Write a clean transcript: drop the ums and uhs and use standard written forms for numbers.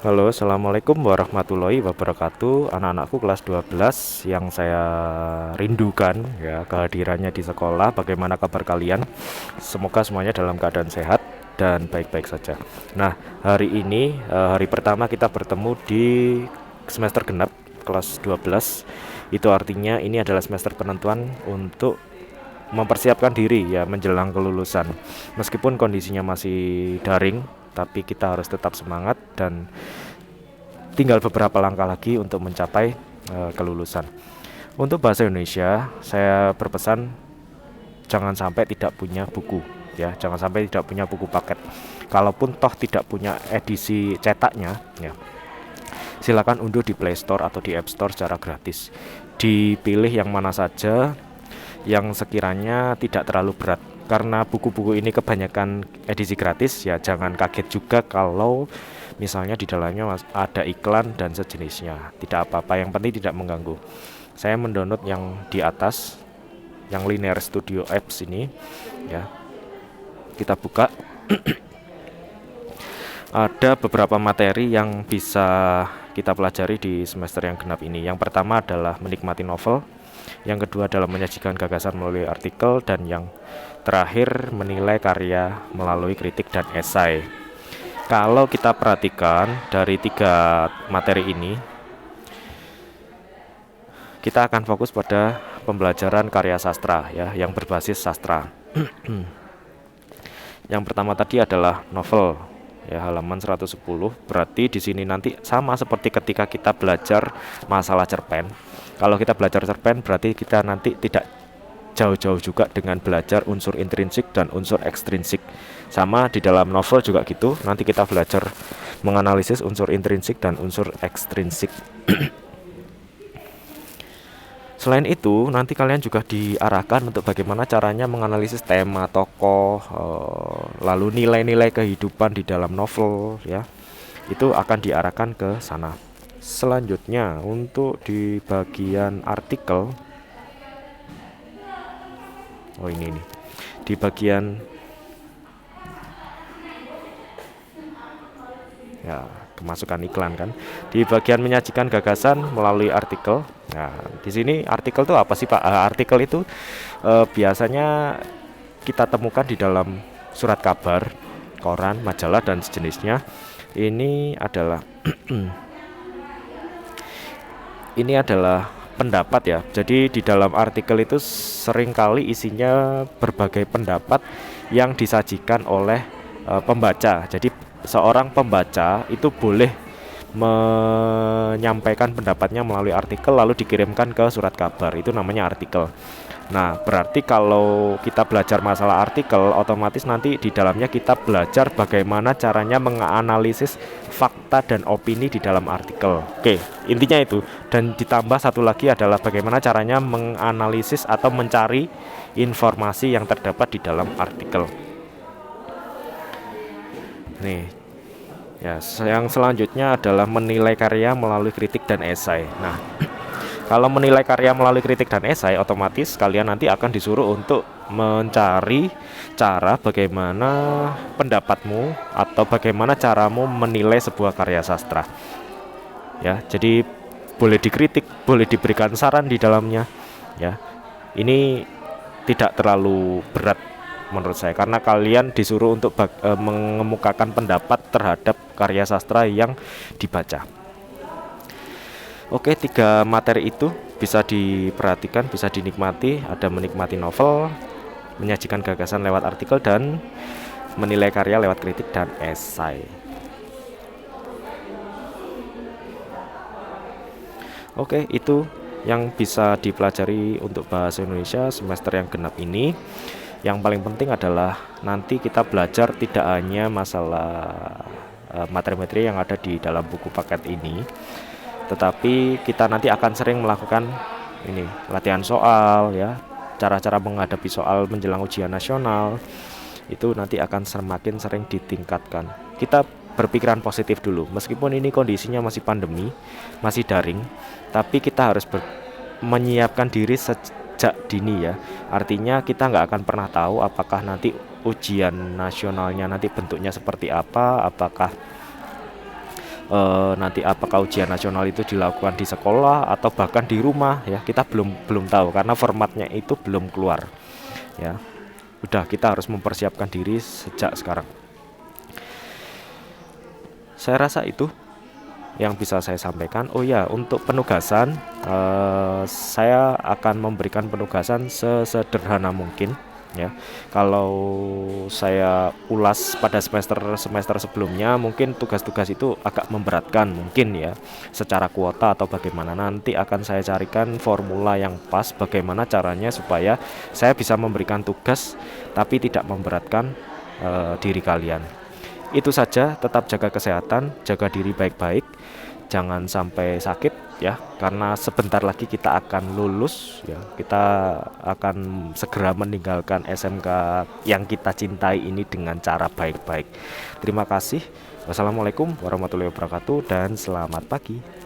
Halo, Assalamualaikum warahmatullahi wabarakatuh. Anak-anakku kelas 12 yang saya rindukan ya kehadirannya di sekolah. Bagaimana kabar kalian? Semoga semuanya dalam keadaan sehat dan baik-baik saja. Nah, hari ini hari pertama kita bertemu di semester genap kelas 12. Itu artinya ini adalah semester penentuan untuk mempersiapkan diri ya menjelang kelulusan. Meskipun kondisinya masih daring, tapi kita harus tetap semangat dan tinggal beberapa langkah lagi untuk mencapai kelulusan. Untuk bahasa Indonesia, saya berpesan jangan sampai tidak punya buku ya, jangan sampai tidak punya buku paket. Kalaupun toh tidak punya edisi cetaknya ya, silakan unduh di Play Store atau di App Store secara gratis. Dipilih yang mana saja yang sekiranya tidak terlalu berat. Karena buku-buku ini kebanyakan edisi gratis ya, jangan kaget juga kalau misalnya di dalamnya ada iklan dan sejenisnya. Tidak apa-apa, yang penting tidak mengganggu. Saya mendownload yang di atas, yang Linear Studio Apps ini ya. Kita buka. Ada beberapa materi yang bisa kita pelajari di semester yang genap ini. Yang pertama adalah menikmati novel, yang kedua adalah menyajikan gagasan melalui artikel, dan yang terakhir menilai karya melalui kritik dan esai. Kalau kita perhatikan dari tiga materi ini, kita akan fokus pada pembelajaran karya sastra ya, yang berbasis sastra. Yang pertama tadi adalah novel ya, halaman 110. Berarti di sini nanti sama seperti ketika kita belajar masalah cerpen. Kalau kita belajar cerpen berarti kita nanti tidak jauh-jauh juga dengan belajar unsur intrinsik dan unsur ekstrinsik. Sama di dalam novel juga gitu. Nanti kita belajar menganalisis unsur intrinsik dan unsur ekstrinsik. Selain itu, nanti kalian juga diarahkan untuk bagaimana caranya menganalisis tema tokoh, lalu nilai-nilai kehidupan di dalam novel ya. Itu akan diarahkan ke sana. Selanjutnya, untuk di bagian artikel, oh ini nih. Di bagian ya, kemasukan iklan kan. Di bagian menyajikan gagasan melalui artikel. Nah, di sini artikel itu apa sih, Pak? Artikel itu biasanya kita temukan di dalam surat kabar, koran, majalah dan sejenisnya. Ini adalah ini adalah pendapat ya. Jadi di dalam artikel itu seringkali isinya berbagai pendapat yang disajikan oleh pembaca. Jadi seorang pembaca itu boleh menyampaikan pendapatnya melalui artikel lalu dikirimkan ke surat kabar. Itu namanya artikel. Nah, berarti kalau kita belajar masalah artikel, otomatis nanti di dalamnya kita belajar bagaimana caranya menganalisis fakta dan opini di dalam artikel. Oke, intinya itu. Dan ditambah satu lagi adalah bagaimana caranya menganalisis atau mencari informasi yang terdapat di dalam artikel. Nih, ya, yang selanjutnya adalah menilai karya melalui kritik dan esai. Nah, kalau menilai karya melalui kritik dan esai, otomatis kalian nanti akan disuruh untuk mencari cara bagaimana pendapatmu atau bagaimana caramu menilai sebuah karya sastra. Ya, jadi boleh dikritik, boleh diberikan saran di dalamnya. Ya, ini tidak terlalu berat menurut saya, karena kalian disuruh untuk mengemukakan pendapat terhadap karya sastra yang dibaca. Oke, tiga materi itu bisa diperhatikan, bisa dinikmati. Ada menikmati novel, menyajikan gagasan lewat artikel, dan menilai karya lewat kritik dan esai. Oke, itu yang bisa dipelajari untuk bahasa Indonesia semester yang genap ini. Yang paling penting adalah nanti kita belajar tidak hanya masalah materi-materi yang ada di dalam buku paket ini, tetapi kita nanti akan sering melakukan ini latihan soal ya, cara-cara menghadapi soal menjelang ujian nasional. Itu nanti akan semakin sering ditingkatkan. Kita berpikiran positif dulu, meskipun ini kondisinya masih pandemi, masih daring, tapi kita harus menyiapkan diri sejak dini ya. Artinya kita nggak akan pernah tahu apakah nanti ujian nasionalnya nanti bentuknya seperti apa, apakah nanti apakah ujian nasional itu dilakukan di sekolah atau bahkan di rumah ya, kita belum belum tahu karena formatnya itu belum keluar ya. Udah, kita harus mempersiapkan diri sejak sekarang. Saya rasa itu yang bisa saya sampaikan. Oh ya, untuk penugasan, saya akan memberikan penugasan sesederhana mungkin ya. Kalau saya ulas pada semester sebelumnya, mungkin tugas-tugas itu agak memberatkan mungkin ya, secara kuota atau bagaimana. Nanti akan saya carikan formula yang pas bagaimana caranya supaya saya bisa memberikan tugas tapi tidak memberatkan diri kalian. Itu saja, tetap jaga kesehatan, jaga diri baik-baik, jangan sampai sakit ya, karena sebentar lagi kita akan lulus ya. Kita akan segera meninggalkan SMK yang kita cintai ini dengan cara baik-baik. Terima kasih. Wassalamualaikum warahmatullahi wabarakatuh dan selamat pagi.